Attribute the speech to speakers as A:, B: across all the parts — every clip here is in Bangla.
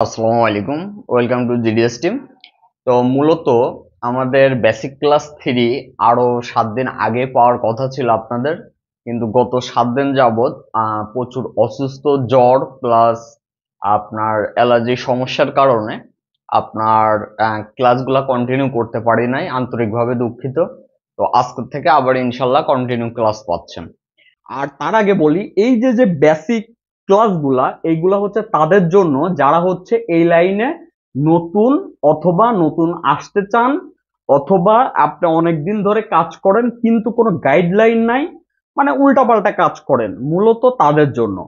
A: আসসালামু আলাইকুম, ওয়েলকাম টু জিডিএস টিম। তো মূলত আমাদের বেসিক ক্লাস 3 আরো 7 দিন আগে পাওয়ার কথা ছিল আপনাদের, কিন্তু গত 7 দিন যাবত প্রচুর অসুস্থ, জ্বর প্লাস আপনার অ্যালার্জির সমস্যার কারণে আপনার ক্লাসগুলো কন্টিনিউ করতে পারি নাই। আন্তরিকভাবে দুঃখিত। তো আজকে থেকে আবার ইনশাল্লাহ কন্টিনিউ ক্লাস পাচ্ছেন।
B: আর তার আগে বলি, এই যে যে বেসিক ক্লাসগুলা এইগুলা হচ্ছে তাদের জন্য যারা হচ্ছে এই লাইনে নতুন, অথবা নতুন আসতে চান, অথবা আপনি অনেকদিন ধরে কাজ করেন কিন্তু কোনো গাইডলাইন নাই, মানে উল্টাপাল্টা কাজ করেন, মূলত তাদের জন্য।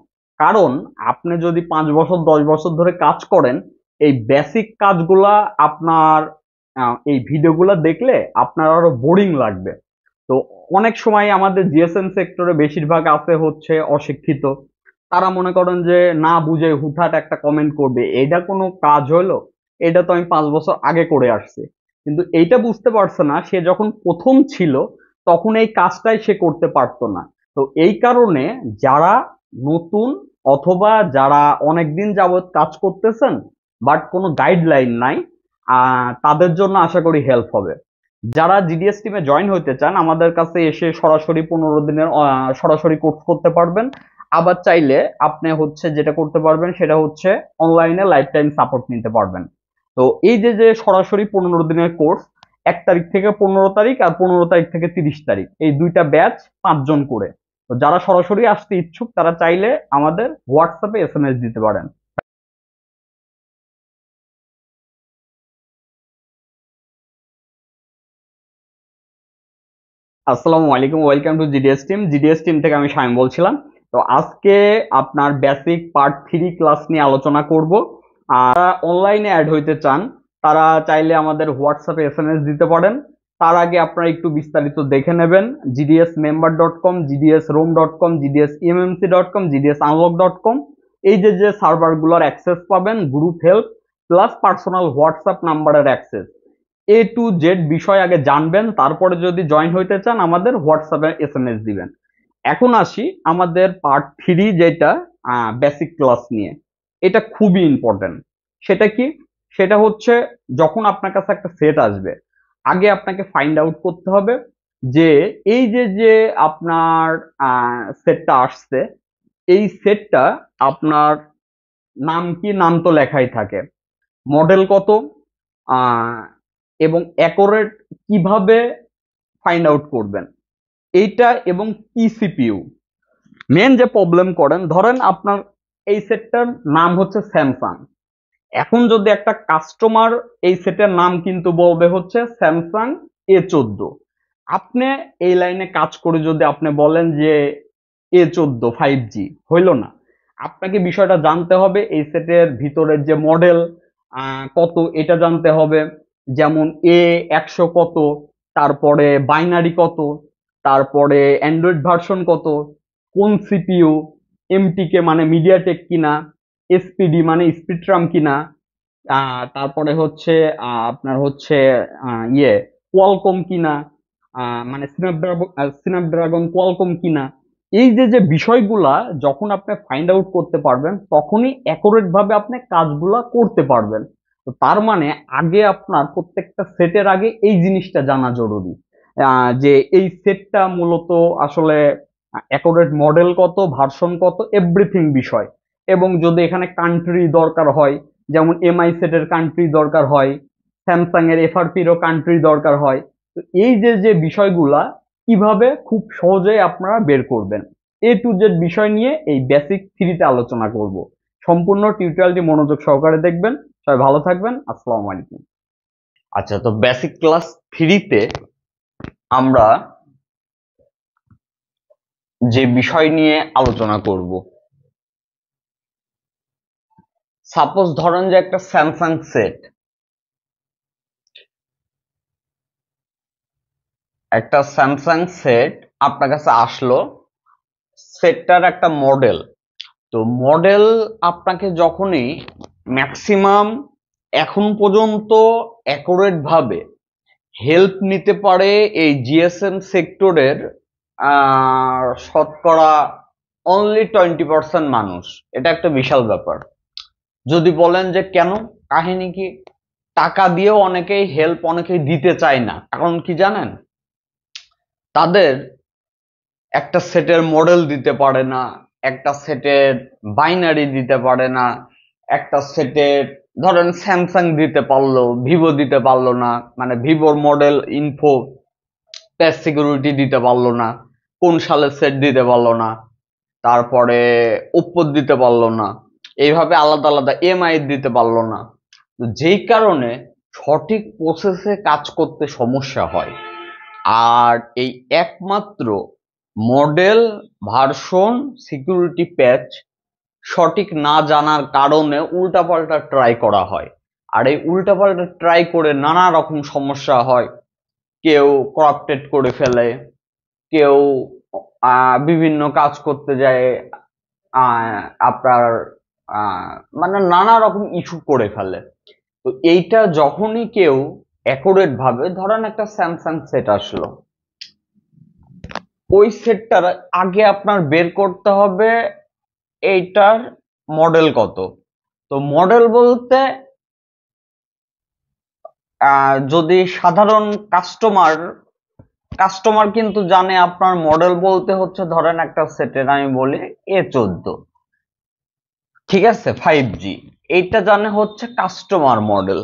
B: কারণ আপনি যদি 5 বছর 10 বছর ধরে কাজ করেন, এই বেসিক কাজগুলা আপনার এই ভিডিওগুলা দেখলে আপনার আরো বোরিং লাগবে। তো অনেক সময় আমাদের জিএসএম সেক্টরে বেশিরভাগ আছে হচ্ছে অশিক্ষিত। তারা মনে করেন যে না বুঝে হুটহাট একটা কমেন্ট করবে, এটা কোনো কাজ হলো? এটা তো আমি 5 বছর আগে করে আসছি। কিন্তু এইটা বুঝতে পারছে না, সে যখন প্রথম ছিল তখন এই কাজটাই সে করতে পারতো না। তো এই কারণে যারা নতুন, অথবা যারা অনেকদিন যাবত কাজ করতেছেন বাট কোনো গাইডলাইন নাই, তাদের জন্য আশা করি হেল্প হবে। যারা জিডিএস টিমে জয়েন হতে চান আমাদের কাছে এসে সরাসরি 15 দিনের সরাসরি কোর্স করতে পারবেন। আবার চাইলে আপনি হচ্ছে যেটা করতে পারবেন সেটা হচ্ছে অনলাইনে লাইফ টাইম সাপোর্ট নিতে পারবেন। তো এই যে যে সরাসরি 15 দিনের কোর্স, 1 তারিখ থেকে 15 তারিখ আর 15 তারিখ থেকে 30 তারিখ, এই দুইটা ব্যাচ 5 জন করে। তো যারা সরাসরি আসতে ইচ্ছুক তারা চাইলে আমাদের হোয়াটসঅ্যাপে এসএমএস দিতে পারেন। আসসালামু আলাইকুম, welcome to GDS team. GDS team থেকে আমি শামিম বলছিলাম। তো আজকে আপনার বেসিক পার্ট 3 ক্লাস নিয়ে আলোচনা করব। আর অনলাইনে অ্যাড হইতে চান তারা চাইলে আমাদের হোয়াটসঅ্যাপে এসএমএস দিতে পারেন। তার আগে আপনারা একটু বিস্তারিত দেখে নেবেন gdsmember.com, gdsroam.com, gdsemmc.com, gdsunlock.com। এই যে যে সার্ভারগুলোর অ্যাক্সেস পাবেন, group help plus personal WhatsApp নাম্বারের অ্যাক্সেস, A to Z বিষয় আগে জানবেন, তারপরে যদি জয়েন হইতে চান আমাদের হোয়াটসঅ্যাপে এসএমএস দিবেন। এখন আসি আমাদের পার্ট 3, যেটা বেসিক ক্লাস নিয়ে। এটা খুবই ইম্পর্টেন্ট। সেটা কি? সেটা হচ্ছে যখন আপনার কাছে একটা সেট আসবে, আগে আপনাকে ফাইন্ড আউট করতে হবে যে এই যে যে আপনার সেটটা আসছে, এই সেটটা আপনার নাম কি? নাম তো লেখাই থাকে। মডেল কত, আহ, এবং অ্যাকোরেট কিভাবে ফাইন্ড আউট করবেন এইটা, এবং কি সিপিইউ। মেন যে প্রবলেম করেন, ধরেন আপনার এই সেটটার নাম হচ্ছে স্যামসাং। এখন যদি একটা কাস্টমার এই সেটের নাম কিন্তু বলবে হচ্ছে স্যামসাং A14, আপনি এই লাইনে কাজ করে যদি আপনি বলেন যে A14 5G, হইল না। আপনাকে বিষয়টা জানতে হবে এই সেটের ভিতরের যে মডেল কত এটা জানতে হবে। যেমন A100 কত, তারপরে বাইনারি কত, তারপরে অ্যান্ড্রয়েড ভার্সন কত, কোন সিপিইউ, এমটিকে মানে মিডিয়াটেক কিনা, এসপিডি মানে স্পিডট্রাম কিনা, তারপরে হচ্ছে আপনার হচ্ছে কোয়ালকম কিনা, মানে স্ন্যাপড্রাগন কোয়ালকম কিনা। এই যে যে বিষয়গুলা যখন আপনি ফাইন্ড আউট করতে পারবেন তখনই অ্যাকুরেট ভাবে আপনি কাজগুলা করতে পারবেন। তো তার মানে আগে আপনার প্রত্যেকটা সেটের আগে এই জিনিসটা জানা জরুরি, যে এই সেটটা মূলত আসলে অ্যাকুরেট মডেল কত, ভার্সন কত, এভরিথিং বিষয়। এবং যদি এখানে কান্ট্রি দরকার হয়, যেমন এমআই সেটের কান্ট্রি দরকার হয়, স্যামসাং এর এফআরপিরও কান্ট্রি দরকার হয়। তো এই যে যে বিষয়গুলা কিভাবে খুব সহজেই আপনারা বের করবেন, A to Z বিষয় নিয়ে এই বেসিক 3 তে আলোচনা করব। সম্পূর্ণ টিউটোরিয়ালটি মনোযোগ সহকারে দেখবেন। সবাই ভালো থাকবেন। আসসালামু আলাইকুম।
A: আচ্ছা, তো বেসিক ক্লাস 3-তে আমরা যে বিষয় নিয়ে আলোচনা করব, সাপোজ ধরেন যে একটা স্যামসাং সেট, আপনার কাছে আসলো। সেটটার একটা মডেল, তো মডেল আপনাকে যখনই ম্যাক্সিমাম এখন পর্যন্ত অ্যাকুরেট ভাবে হেল্প নিতে পারে এই জিএসএম সেক্টরের শতকরা অনলি 20% মানুষ। এটা একটা বিশাল ব্যাপার। যদি বলেন যে কেন, কাহিনী কি, টাকা দিয়েও অনেকেই হেল্প অনেকেই দিতে চায় না, কারণ কি জানেন, তাদের একটা সেটের মডেল দিতে পারে না, একটা সেটের বাইনারি দিতে পারে না, একটা সেটের ধরেন স্যামসাং দিতে পারলো, ভিভো দিতে পারলো না, মানে ভিভোর মডেল ইনফো প্যাচ সিকিউরিটি দিতে পারলো না, কোন সালের সেট দিতে পারলো না, তারপরে ওপ্পো দিতে পারলো না, এইভাবে আলাদা আলাদা এমআই দিতে পারলো না। তো যেই কারণে সঠিক প্রসেসে কাজ করতে সমস্যা হয়। আর এই একমাত্র মডেল, ভার্সন, সিকিউরিটি প্যাচ সঠিক না জানার কারণে উল্টাপাল্টা ট্রাই করা হয়। আর এই উল্টাপাল্টা ট্রাই করে নানা রকম সমস্যা হয়। কেউ করাপ্টেড করে ফেলে, কেউ বিভিন্ন কাজ করতে যায়, আপনার মানে নানা রকম ইস্যু করে ফেলে। তো এইটা যখনই কেউ অ্যাকুরেট ভাবে, ধরেন একটা স্যামসাং সেট আসলো, ওই সেটটার আগে আপনার বের করতে হবে এইটার মডেল কত। তো মডেল বলতে যদি সাধারণ কাস্টমার কাস্টমার কিন্তু জানে আপনার মডেল বলতে হচ্ছে, ধরেন একটা সেটের আমি বলি A14, ঠিক আছে, 5G, এইটা জানে হচ্ছে কাস্টমার মডেল,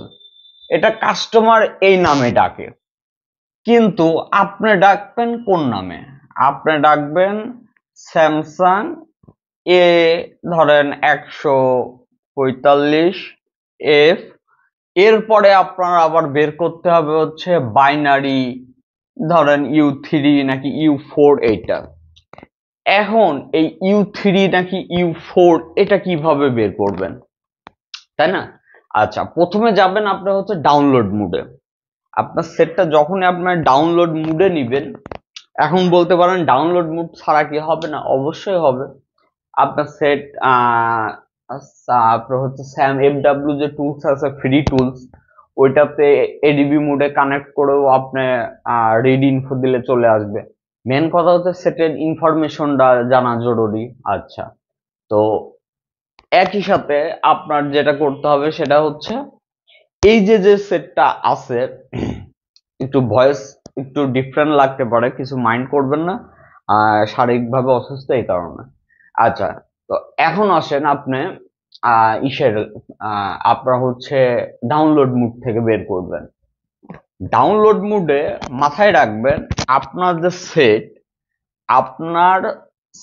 A: এটা কাস্টমার এই নামে ডাকে। কিন্তু আপনি ডাকবেন কোন নামে? আপনি ডাকবেন স্যামসাং এ, ধরেন 145F। এরপরে আপনার আবার বের করতে হবে হচ্ছে বাইনারি, ধরেন U3 নাকি U4 এইটা। এখন এই U3 নাকি U4 এটা কিভাবে বের করবেন, তাই না? আচ্ছা, প্রথমে যাবেন আপনি হচ্ছে ডাউনলোড মুডে। আপনার সেটটা যখনই আপনার ডাউনলোড মুডে নিবেন, এখন বলতে পারেন ডাউনলোড মুড ছাড়া কি হবে না? অবশ্যই হবে। আপনার সেট আপনার হচ্ছে স্যাম FW যে টুলস আছে, ফ্রি টুলস, ওইটাতে এডিবি মোডে কানেক্ট করেও আপনি রিড ইনফো দিলে চলে আসবে। মেন কথা হচ্ছে সেটের ইনফরমেশনটা জানা জরুরি। আচ্ছা, তো একই সাথে আপনার যেটা করতে হবে সেটা হচ্ছে এই যে যে সেটটা আছে, একটু ভয়েস একটু ডিফারেন্ট লাগতে পারে, কিছু মাইন্ড করবেন না, শারীরিকভাবে অসুস্থ এই কারণে। আচ্ছা, তো এখন আসেন আপনি ইসের আপনার হচ্ছে ডাউনলোড মুড থেকে বের করবেন। ডাউনলোড মুডে মাথায় রাখবেন আপনার যে সেট, আপনার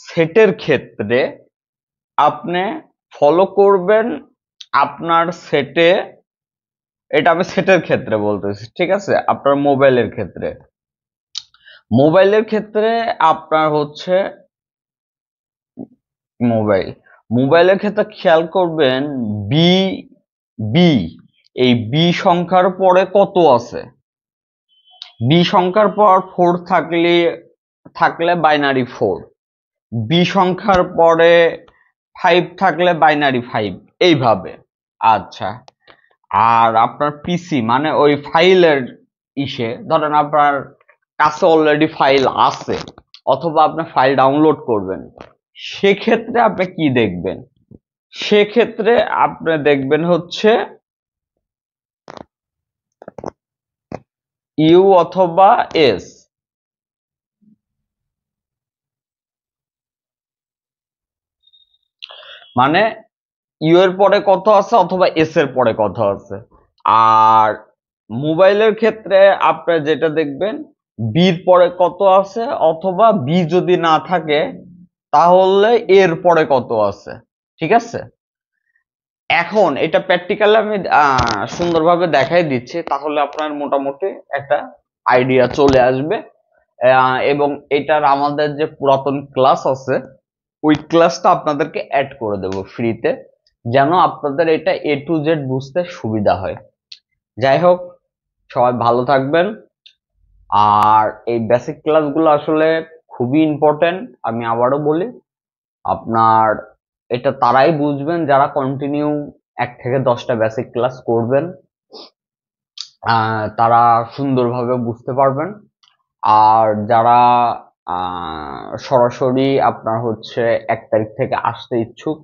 A: সেটের ক্ষেত্রে আপনি ফলো করবেন আপনার সেটে, এটা আমি সেটের ক্ষেত্রে বলতেছি, ঠিক আছে? আপনার মোবাইলের ক্ষেত্রে আপনার হচ্ছে মোবাইল মোবাইলের ক্ষেত্রে খেয়াল করবেন বি বি এই বি সংখ্যার পরে কত আছে। বি সংখ্যার পর 4 থাকলে বাইনারি 4, বি সংখ্যার পরে 5 থাকলে বাইনারি 5, এইভাবে। আচ্ছা, আর আপনার পিসি মানে ওই ফাইলের ধরেন আপনার কাছে অলরেডি ফাইল আছে, অথবা আপনি ফাইল ডাউনলোড করবেন, সেক্ষেত্রে আপনি কি দেখবেন? সেক্ষেত্রে আপনি দেখবেন হচ্ছে ইউ অথবা এস। মানে ইউ এর পরে কত আছে অথবা এস এর পরে কত আছে। আর মোবাইলের ক্ষেত্রে আপনি যেটা দেখবেন বির পরে কত আছে, অথবা বি যদি না থাকে তাহলে এর পরে কত আছে, ঠিক আছে? এখন এটা প্র্যাকটিক্যালি আমি সুন্দরভাবে দেখাই দিচ্ছি, তাহলে আপনার মোটামুটি একটা আইডিয়া চলে আসবে। এবং এটার আমাদের যে পুরাতন ক্লাস আছে, ওই ক্লাসটা আপনাদেরকে অ্যাড করে দেব ফ্রিতে, যেন আপনাদের এটা A to Z বুঝতে সুবিধা হয়। যাই হোক, সবাই ভালো থাকবেন। আর এই বেসিক ক্লাসগুলো আসলে খুবই ইম্পর্টেন্ট, আমি আবারও বলি। আপনার এটা তারাই বুঝবেন যারা কন্টিনিউ 1 থেকে 10টা বেসিক ক্লাস করবেন, তারা সুন্দরভাবে বুঝতে পারবেন। আর যারা সরাসরি আপনার হচ্ছে 1 তারিখ থেকে আসতে ইচ্ছুক,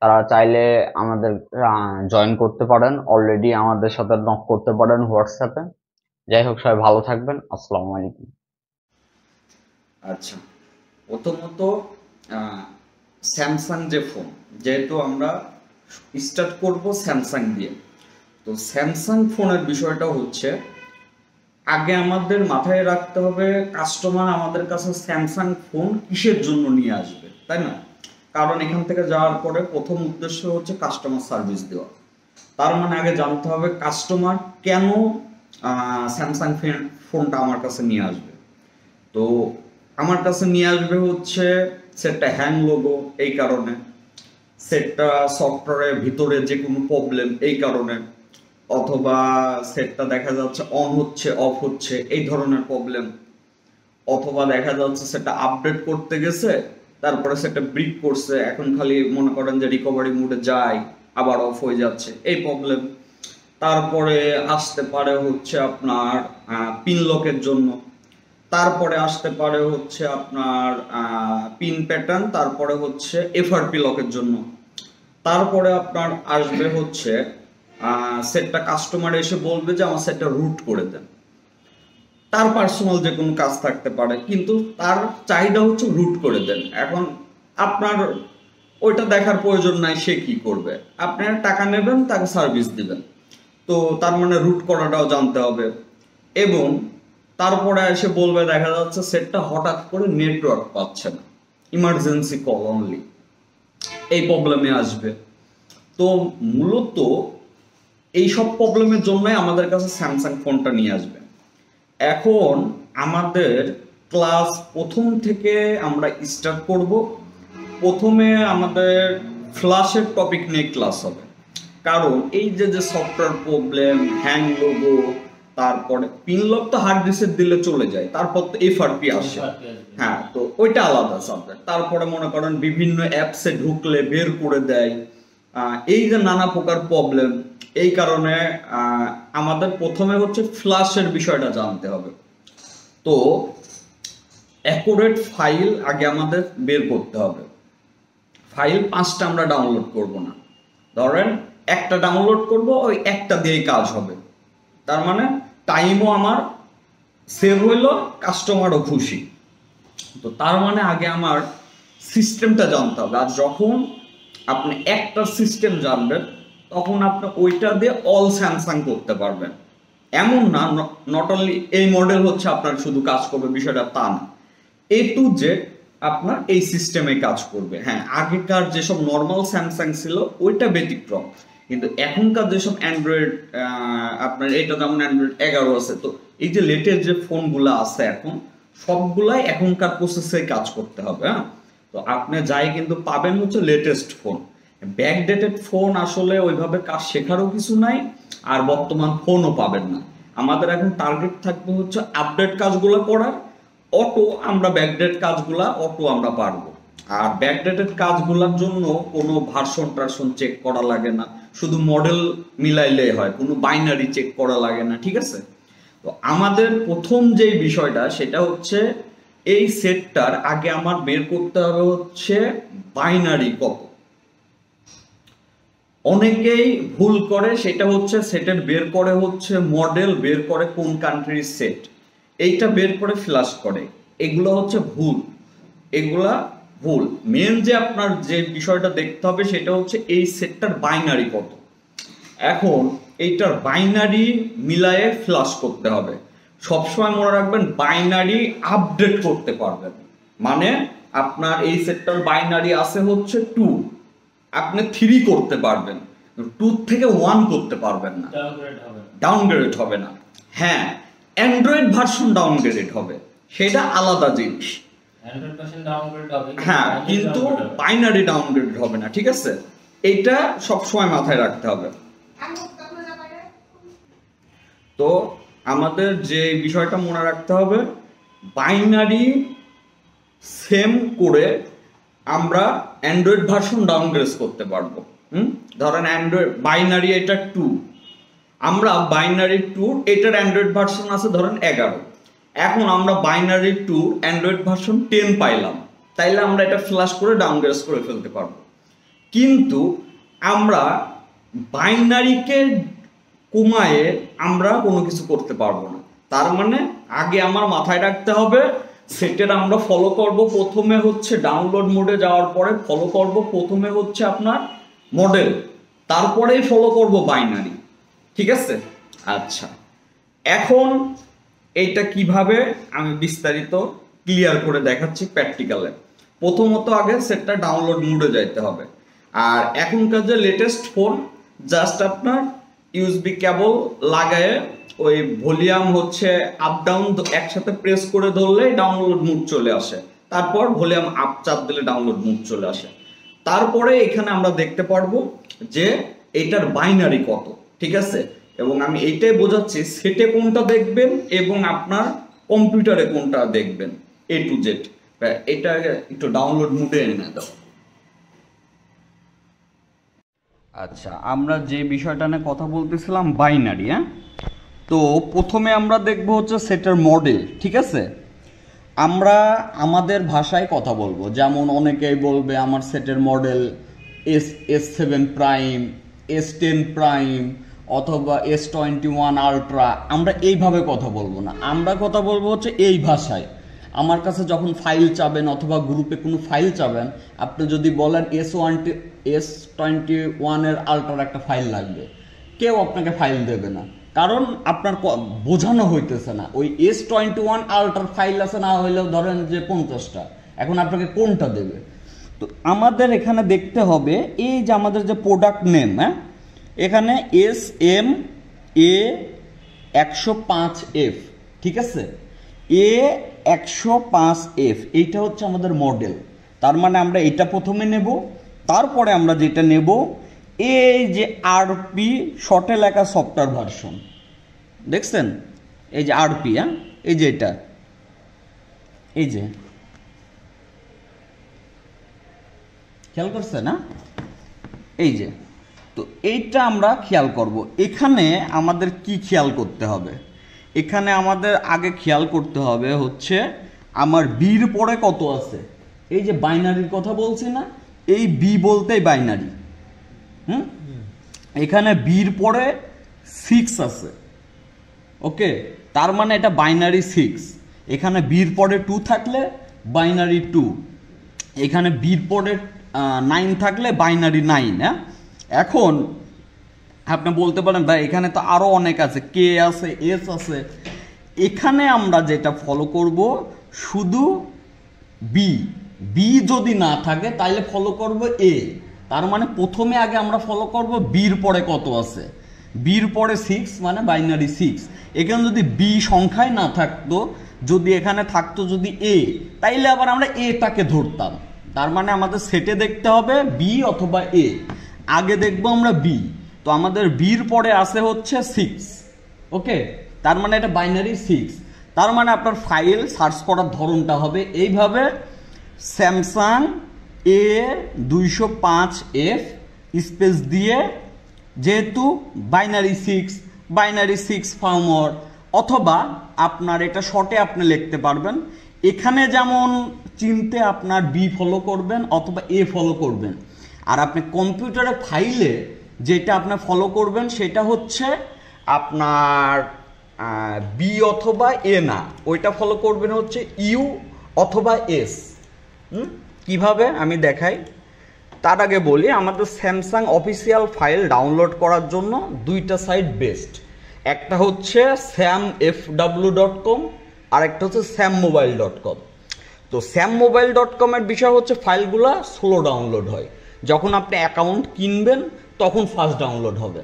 A: তারা চাইলে আমাদের জয়েন করতে পারেন, অলরেডি আমাদের সাথে নক করতে পারেন হোয়াটসঅ্যাপে। যাই হোক, সবাই ভালো থাকবেন। আসসালামু আলাইকুম।
C: আচ্ছা, প্রথমত স্যামসাং যে ফোন, যেহেতু আমরা স্টার্ট করব স্যামসাং দিয়ে, তো স্যামসাং ফোনের বিষয়টা হচ্ছে আগে আমাদের মাথায় রাখতে হবে কাস্টমার আমাদের কাছে স্যামসাং ফোন কিসের জন্য নিয়ে আসবে, তাই না? কারণ এখান থেকে যাওয়ার পরে প্রথম উদ্দেশ্য হচ্ছে কাস্টমার সার্ভিস দেওয়া। তার মানে আগে জানতে হবে কাস্টমার কেন স্যামসাং ফোনটা আমার কাছে নিয়ে আসবে। তো আমার কাছে নিয়ে আসবে হচ্ছে সেটটা হ্যাং লোগো এই কারণে, সেটটা সফটওয়্যারের ভিতরে যে কোনো প্রবলেম এই কারণে, অথবা সেটটা দেখা যাচ্ছে অন হচ্ছে অফ হচ্ছে এই ধরনের প্রবলেম, অথবা দেখা যাচ্ছে সেটা আপডেট করতে গেছে তারপরে সেটা ব্রিক করছে, এখন খালি মনে করেন যে রিকভারি মোডে যায় আবার অফ হয়ে যাচ্ছে এই প্রবলেম। তারপরে আসতে পারে হচ্ছে আপনার পিন লকের জন্য, তারপরে আসতে পারে হচ্ছে আপনার পিন প্যাটার্ন, তারপরে হচ্ছে এফআরপি লকের জন্য, তারপরে আপনার আসবে হচ্ছে সেটটা কাস্টমার এসে বলবে যে আমার সেটটা রুট করে দেন। তার পার্সোনাল যে কোনো কাজ থাকতে পারে, কিন্তু তার চাহিদা হচ্ছে রুট করে দেন। এখন আপনার ওইটা দেখার প্রয়োজন নাই সে কি করবে, আপনার টাকা নেবেন তাকে সার্ভিস দিবেন, তো তার মানে রুট করাটাও জানতে হবে। এবং তারপরে এসে বলবে দেখা যাচ্ছে সেটটা হঠাৎ করে নেটওয়ার্ক পাচ্ছে না, ইমার্জেন্সি কল অনলি, এই প্রবলেমে আসবে। তো মূলত এই সব প্রবলেমের জন্যই আমাদের কাছে স্যামসাং ফোনটা নিয়ে আসবে। এখন আমাদের ক্লাস প্রথম থেকে আমরা স্টার্ট করব। প্রথমে আমাদের ফ্ল্যাশের টপিক নিয়ে ক্লাস হবে, কারণ এই যে যে সফটওয়্যার প্রবলেম, হ্যাং লোগো, তারপরে পিন লক তো হার্ড ডিস্ক দিলে চলে যায়, তারপর তো এফআরপি আসে, হ্যাঁ, তো ওইটা আলাদা সাবজেক্ট। তারপরে মনে করেন বিভিন্ন অ্যাপসে ঢুকলে বের করে দেয়, এই যে নানা প্রকার প্রবলেম, এই কারণে আমাদের প্রথমে হচ্ছে ফ্ল্যাশের বিষয়টা জানতে হবে। তো অ্যাকুরেট ফাইল আগে আমাদের বের করতে হবে। ফাইল 5টা আমরা ডাউনলোড করব না, ধরেন একটা ডাউনলোড করব, ওই একটা দিয়েই কাজ হবে। তার মানে টাইমও আমার সেভ হইলো, কাস্টমারও খুশি। তো তার মানে আগে আমার সিস্টেমটা জানতে হবে। আর যখন আপনি একটা সিস্টেম জানবেন তখন আপনি ওইটা দিয়ে অল স্যামসাং করতে পারবেন। এমন না নট অনলি এই মডেল হচ্ছে আপনার শুধু কাজ করবে, বিষয়টা তা না, এ টু জেড আপনার এই সিস্টেমে কাজ করবে। হ্যাঁ, আগেকার যেসব নর্মাল স্যামসাং ছিল ওইটা ব্যতিক্রম, কিন্তু এখনকার যেসব অ্যান্ড্রয়েড, আপনার এটা যেমন অ্যান্ড্রয়েড 11 আছে, তো এই যে লেটেস্ট যে ফোনগুলো আছে এখন সবগুলাই এখনকার প্রসেসে কাজ করতে হবে। হ্যাঁ, তো আপনি যাই কিন্তু পাবেন হচ্ছে লেটেস্ট ফোন। ব্যাকডেটেড ফোন আসলে ওইভাবে কাজ শেখারও কিছু নাই, আর বর্তমান ফোনও পাবেন না। আমাদের এখন টার্গেট থাকবে হচ্ছে আপডেট কাজগুলো করার। অটো আমরা ব্যাকডেট কাজগুলা অটো আমরা পারবো। আর ব্যাকডেটেড কাজগুলোর জন্য কোনো ভার্সন টার্সন চেক করা লাগে না, শুধু মডেল মিলাইলে হয়, কোনো বাইনারি চেক করা লাগে না, ঠিক আছে? তো আমাদের প্রথম যে বিষয়টা সেটা হচ্ছে এই সেটটার আগে আমার বের করতে হবে হচ্ছে বাইনারি কত। অনেকেই ভুল করে, সেটা হচ্ছে সেটের বের করে হচ্ছে মডেল, বের করে কোন কান্ট্রির সেট, এইটা বের করে ফ্ল্যাশ করে, এগুলো হচ্ছে ভুল, এগুলা ভুল। মেন যে আপনার যে বিষয়টা দেখতে হবে সেটা হচ্ছে এই সেটটার বাইনারি কত। এখন এইটার বাইনারি মিলায়ে ফ্ল্যাশ করতে হবে। সবসময় মনে রাখবেন বাইনারি আপডেট করতে পারবেন, মানে আপনার এই সেটটার বাইনারি আছে হচ্ছে 2, আপনি 3 করতে পারবেন, 2 থেকে 1 করতে পারবেন না, ডাউনগ্রেড হবে না। হ্যাঁ, অ্যান্ড্রয়েড ভার্সন ডাউনগ্রেড হবে, সেটা আলাদা জিনিস। হ্যাঁ, কিন্তু বাইনারি ডাউনগ্রেড হবে না, ঠিক আছে? এটা সবসময় মাথায় রাখতে হবে। তো আমাদের যে বিষয়টা মনে রাখতে হবে, বাইনারি সেম করে আমরা অ্যান্ড্রয়েড ভার্সন ডাউনগ্রেড করতে পারবো। ধরেন অ্যান্ড্রয়েড বাইনারি এটা 2, আমরা বাইনারি 2 এটার অ্যান্ড্রয়েড ভার্সন আছে ধরেন 11, এখন আমরা বাইনারি 2 অ্যান্ড্রয়েড ভার্সন 10 পাইলাম, তাইলে আমরা এটা ফ্ল্যাশ করে ডাউনগ্রেড করে ফেলতে পারবো। কিন্তু আমরা বাইনারিকে কমায়ে আমরা কোনো কিছু করতে পারবো না। তার মানে আগে আমার মাথায় রাখতে হবে সেটের আমরা ফলো করব, প্রথমে হচ্ছে ডাউনলোড মোডে যাওয়ার পরে ফলো করব প্রথমে হচ্ছে আপনার মডেল, তারপরেই ফলো করব বাইনারি। ঠিক আছে? আচ্ছা, এখন এইটা কিভাবে আমি বিস্তারিত ক্লিয়ার করে দেখাচ্ছি প্র্যাকটিক্যালে। প্রথমত আগে সেটটা ডাউনলোড মোডে যাইতে হবে। আর এখনকার যে লেটেস্ট ফোন, জাস্ট আপনার ইউএসবি কেবল লাগায়ে ওই ভলিউম হচ্ছে আপ ডাউন একসাথে প্রেস করে ধরলেই ডাউনলোড মোড চলে আসে, তারপর ভলিউম আপ চাপ দিলে ডাউনলোড মোড চলে আসে। তারপরে এখানে আমরা দেখতে পারবো যে এটার বাইনারি কত। ঠিক আছে? এবং আমি এইটাই বোঝাচ্ছি সেটে কোনটা দেখবেন এবং আপনার কম্পিউটারে কোনটা দেখবেন, এ টু জেড। এটা একটু ডাউনলোড মোডে এনে দাও।
B: আচ্ছা, আমরা যে বিষয়টা নিয়ে কথা বলতেছিলাম বাইনারি, হ্যাঁ, তো প্রথমে আমরা দেখব হচ্ছে সেটের মডেল। ঠিক আছে? আমরা আমাদের ভাষায় কথা বলবো, যেমন অনেকেই বলবে আমার সেটের model S7 prime, S10 prime অথবা S21 আলট্রা। আমরা এইভাবে কথা বলবো না, আমরা কথা বলবো হচ্ছে এই ভাষায়। আমার কাছে যখন ফাইল চাবেন অথবা গ্রুপে কোনো ফাইল চাবেন, আপনি যদি বলেন S21 এর আলট্রার একটা ফাইল লাগবে, কেউ আপনাকে ফাইল দেবে না, কারণ আপনার বোঝানো হইতেছে না। ওই S21 আলট্রার ফাইল আছে, না হইলেও ধরেন যে 50টা, এখন আপনাকে কোনটা দেবে? তো আমাদের এখানে দেখতে হবে এই যে আমাদের যে প্রোডাক্ট নেম, হ্যাঁ, এখানে SMA105F। ঠিক আছে? A105F এইটা হচ্ছে আমাদের মডেল। তার মানে আমরা এটা প্রথমে নেব, তারপরে আমরা যেটা নেব এই যে আরপি শর্টে লেখা সফটওয়্যার ভার্সন, দেখছেন? এই যে আরপি, হ্যাঁ, এই যে এটা, এই যে খেয়াল করছে না? এই যে, তো এইটা আমরা খেয়াল করব। এখানে আমাদের কি খেয়াল করতে হবে? এখানে আমাদের আগে খেয়াল করতে হবে হচ্ছে আমার বির পরে কত আছে। এই যে বাইনারির কথা বলছি না, এই বি বলতেই বাইনারি। এখানে বির পরে 6 আছে, ওকে, তার মানে এটা বাইনারি 6। এখানে বির পরে 2 থাকলে বাইনারি 2, এখানে বির পরে 9 থাকলে বাইনারি 9। হ্যাঁ, এখন আপনি বলতে পারেন ভাই এখানে তো আরো অনেক আছে, কে আছে, এস আছে। এখানে আমরা যেটা ফলো করব শুধু বি, বি যদি না থাকে তাহলে ফলো করব এ। তার মানে প্রথমে আগে আমরা ফলো করব বির পরে কত আছে, বির পরে 6 মানে বাইনারি 6। এখানে যদি বি সংখ্যায় না থাকতো, যদি এখানে থাকতো যদি এ, তাইলে আবার আমরা এটাকে ধরতাম। তার মানে আমাদের সেটে দেখতে হবে বি অথবা এ। আগে দেখবো আমরা বি, তো আমাদের বির পরে আছে হচ্ছে 6, ওকে, তার মানে এটা বাইনারি 6। তার মানে আপনার ফাইল সার্চ করার ধরনটা হবে এইভাবে, স্যামসাং A205F স্পেস দিয়ে, যেহেতু বাইনারি 6 ফার্মওয়্যার, অথবা আপনার এটা শর্টে আপনি লিখতে পারবেন। এখানে যেমন চিনতে আপনার বি ফলো করবেন অথবা এ ফলো করবেন, আর আপনি কম্পিউটারে ফাইলে যেটা আপনার ফলো করবেন সেটা হচ্ছে আপনার বি অথবা এ না, ওইটা ফলো করবেন হচ্ছে ইউ অথবা এস। কিভাবে আমি দেখাই, তার আগে বলি আমাদের স্যামসাং অফিসিয়াল ফাইল ডাউনলোড করার জন্য দুইটা সাইট বেস্ট। একটা হচ্ছে samfw.com আর একটা হচ্ছে sammobile.com। তো sammobile.com এর বিষয় হচ্ছে ফাইলগুলো স্লো ডাউনলোড হয়, যখন আপনি অ্যাকাউন্ট কিনবেন তখন ফাস্ট ডাউনলোড হবে।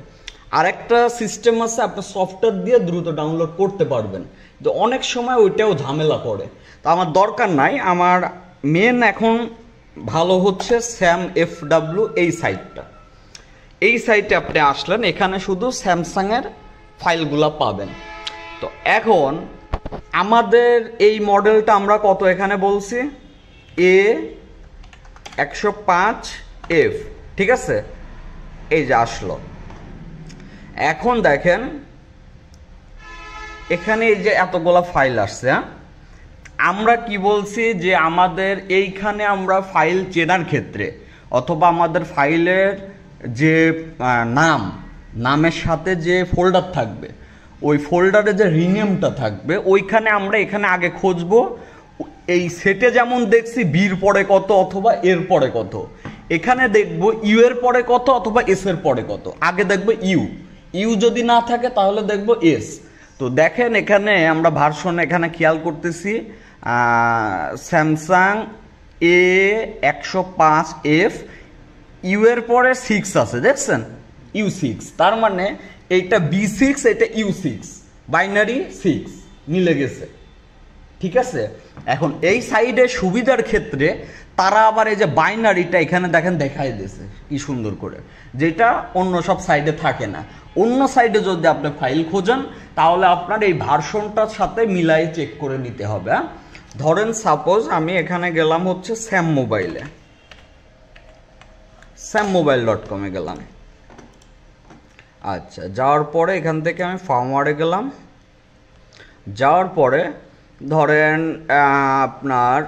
B: আর একটা সিস্টেম আছে আপনি সফটওয়্যার দিয়ে দ্রুত ডাউনলোড করতে পারবেন, তো অনেক সময় ওইটাও ঝামেলা করে। তো আমার দরকার নাই, আমার মেন এখন ভালো হচ্ছে samfw এই সাইটটা। এই সাইটে আপনি আসলেন, এখানে শুধু স্যামসাংয়ের ফাইলগুলো পাবেন। তো এখন আমাদের এই মডেলটা আমরা কত এখানে বলছি, A105F, ঠিক আছে, এই যে আসলো। এখন দেখেন এখানে এই যে এতগুলা ফাইল আসছে, হ্যাঁ, আমরা কি বলছি যে আমাদের এইখানে আমরা ফাইল চেনার ক্ষেত্রে
C: অথবা আমাদের ফাইলের যে নামের সাথে যে ফোল্ডার থাকবে, ওই ফোল্ডারে যে রিনেমটা থাকবে, ওইখানে আমরা এখানে আগে খুঁজবো এই সেটে যেমন দেখছি বির পরে কত অথবা এর পরে কত, এখানে দেখবো ইউ এর পরে কত অথবা এস এর পরে কত। আগে দেখবো ইউ যদি না থাকে তাহলে দেখবো এস। তো দেখেন এখানে আমরা ভার্সন এখানে খেয়াল করতেছি স্যামসাং A105F, ইউ এর পরে 6 আছে, দেখছেন U6, তার মানে এইটা B6 এটা U6, বাইনারি 6 মিলে গেছে, ঠিক আছে। এখন এই সাইডে সুবিধার ক্ষেত্রে তারা আবার এই যে বাইনারিটা এখানে দেখেন দেখাই দিয়েছে কি সুন্দর করে, যেটা অন্য সব সাইডে থাকে না। অন্য সাইডে যদি আপনি ফাইল খোঁজেন তাহলে আপনার এই ভার্সনটার সাথে মিলাই চেক করে নিতে হবে। ধরেন সাপোজ আমি এখানে গেলাম হচ্ছে samobile.com-এ গেলাম। আচ্ছা, যাওয়ার পরে এখান থেকে আমি ফার্মওয়্যারে গেলাম। যাওয়ার পরে ধরেন আপনার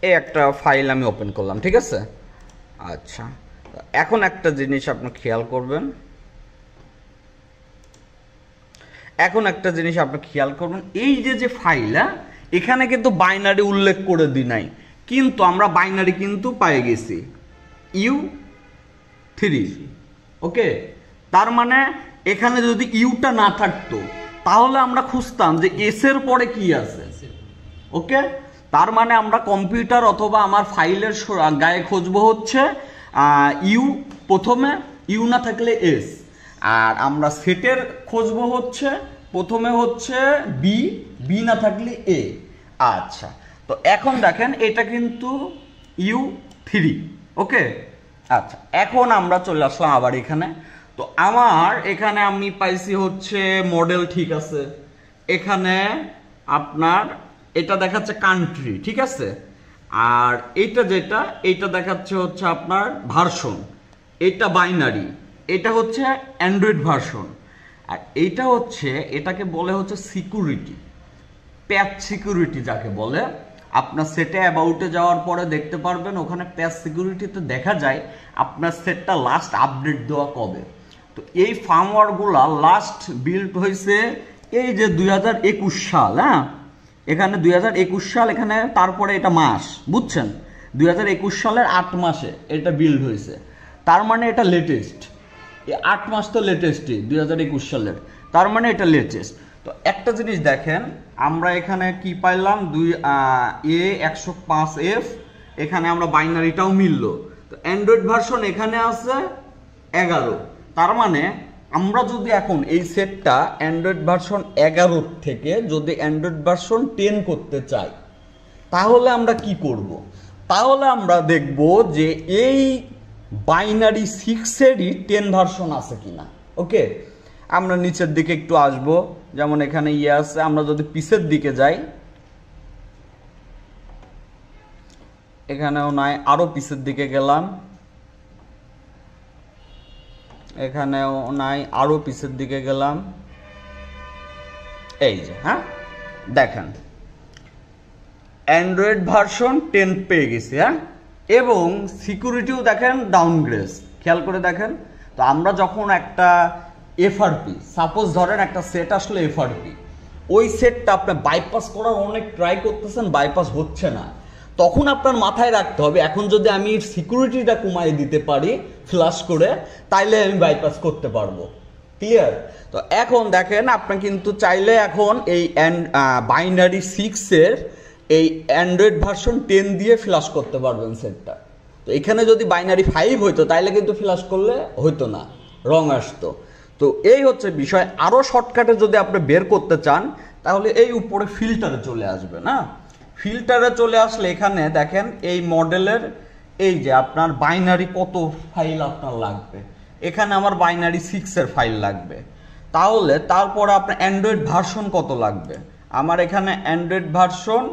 C: এই একটা ফাইল আমি ওপেন করলাম, ঠিক আছে। আচ্ছা, এখন একটা জিনিস আপনি খেয়াল করবেন, এই যে ফাইল, এখানে কিন্তু বাইনারি উল্লেখ করে দিই নাই, কিন্তু আমরা বাইনারি কিন্তু পেয়ে গেছি U3, ওকে। তার মানে এখানে যদি ইউটা না থাকতো তাহলে আমরা খুঁজতাম যে এস এর পরে কি আছে, ওকে। তার মানে আমরা কম্পিউটার অথবা আমার ফাইলের গায়ে খুঁজবো হচ্ছে ইউ প্রথমে, ইউ না থাকলে এস, আর আমরা সেটের খুঁজবো হচ্ছে প্রথমে হচ্ছে বি না থাকলে এ। আচ্ছা, তো এখন দেখেন এটা কিন্তু U3, ওকে। আচ্ছা, এখন আমরা চলে আসলাম আবার এখানে। তো আমার এখানে আমি পাইছি হচ্ছে মডেল, ঠিক আছে। এখানে আপনার এটা দেখাচ্ছে কান্ট্রি, ঠিক আছে। আর এইটা দেখাচ্ছে হচ্ছে আপনার ভার্সন, এটা বাইনারি, এটা হচ্ছে অ্যান্ড্রয়েড ভার্সন। আর এইটা হচ্ছে, এটাকে বলে হচ্ছে সিকিউরিটি, প্যাচ সিকিউরিটি যাকে বলে। আপনার সেটে অ্যাবাউটে যাওয়ার পরে দেখতে পারবেন ওখানে প্যাচ সিকিউরিটিতে দেখা যায় আপনার সেটটা লাস্ট আপডেট দেওয়া কবে। তো এই ফার্মওয়্যারগুলা লাস্ট বিল্ড হয়েছে এই যে 2021 সাল, এখানে 2021 সাল, এখানে তারপরে এটা মাস, বুঝছেন, 2021 সালের 8 মাসে এটা বিল্ড হয়েছে। তার মানে এটা লেটেস্ট, 8 মাস তো লেটেস্টই 2021 সালের, তার মানে এটা লেটেস্ট। তো একটা জিনিস দেখেন, আমরা এখানে কি পাইলাম, A105F, এখানে আমরা বাইনারিটাও মিললো। তো অ্যান্ড্রয়েড ভার্সন এখানে আছে 11, তার মানে আমরা যদি এখন এই সেটটা অ্যান্ড্রয়েড ভার্সন 11 থেকে যদি অ্যান্ড্রয়েড ভার্সন 10 করতে চাই তাহলে আমরা কি করব? তাহলে আমরা দেখব যে এই বাইনারি 6-এরই 10 ভার্সন আছে কিনা, ওকে। আমরা নিচের দিকে একটু আসব, যেমন এখানে আছে। আমরা যদি পিছের দিকে যাই, এখানেও নাই, আরো পিছের দিকে গেলাম, এখানেও নাই, আরো পিছের দিকে গেলাম, এই যে, দেখেন অ্যান্ড্রয়েড ভার্সন 10 পেয়ে গেছি, এবং সিকিউরিটিও দেখেন ডাউনগ্রেড, খেয়াল করে দেখেন। তো আমরা যখন একটা এফআরপি, সাপোজ ধরেন একটা সেট আসলে এফআরপি, ওই সেটটা আপনি বাইপাস করার অনেক ট্রাই করতেছেন, বাইপাস হচ্ছে না, তখন আপনার মাথায় রাখতে হবে এখন যদি আমি সিকিউরিটিটা কমাই দিতে পারি ফ্লাশ করে, তাইলে আমি বাইপাস করতে পারবো, ক্লিয়ার। তো এখন দেখেন আপনি কিন্তু চাইলে এখন এই বাইনারি 6-এর এই অ্যান্ড্রয়েড ভার্সন 10 দিয়ে ফ্লাশ করতে পারবেন সেটটা। তো এখানে যদি বাইনারি 5 হইতো তাইলে কিন্তু ফ্লাশ করলে হইতো না, রং আসতো। তো এই হচ্ছে বিষয়। আরো শর্টকাটে যদি আপনি বের করতে চান তাহলে এই উপরে ফিল্টারে চলে আসবে, না, ফিল্টারে চলে আসলে এখানে দেখেন এই মডেলের এই যে আপনার বাইনারি কত ফাইল আপনার লাগবে, এখানে আমার বাইনারি 6-এর ফাইল লাগবে। তাহলে তারপর আপনার অ্যান্ড্রয়েড ভার্সন কত লাগবে, আমার এখানে অ্যান্ড্রয়েড ভার্সন